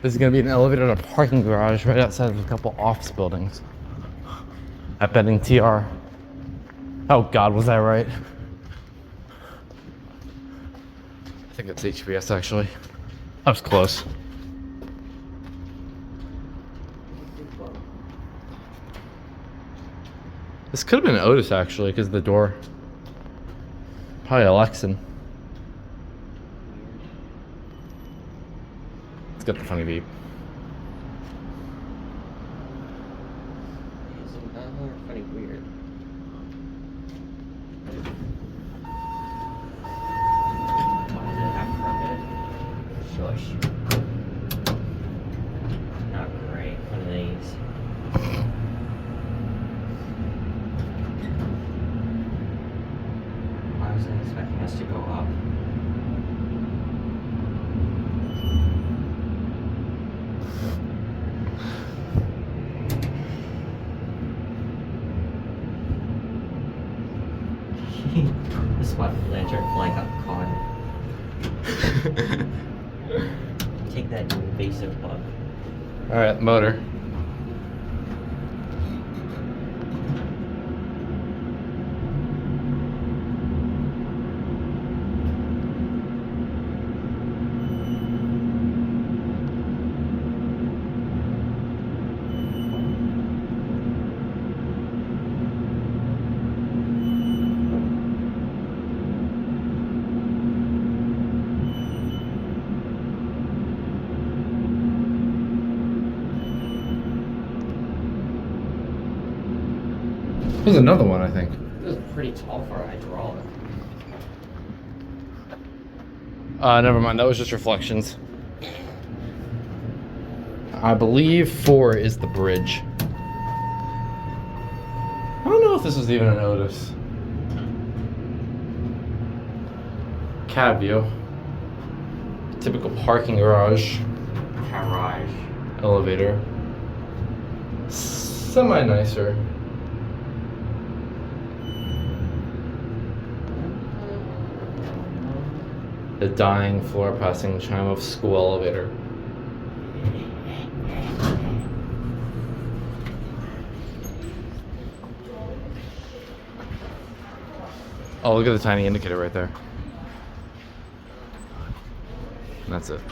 This is gonna be an elevator in a parking garage right outside of a couple office buildings. At Betting TR. Oh God, was I right? I think it's HBS actually. That was close. This could have been Otis actually, because of the door. Probably a Lexan. Let's get the funny beep. Funny weird. Why does it have permit? Shush. Not great. One of these. I wasn't expecting us to go up. This is what lantern flying up caught. Take that, you invasive bug. Alright, motor. There's another one, I think. This is pretty tall for a hydraulic. Never mind. That was just reflections. I believe 4 is the bridge. I don't know if this was even an Otis. Cab view. Typical parking garage. Garage. Elevator. Semi nicer. The dying floor passing chime of school elevator. Oh, look at the tiny indicator right there. And that's it.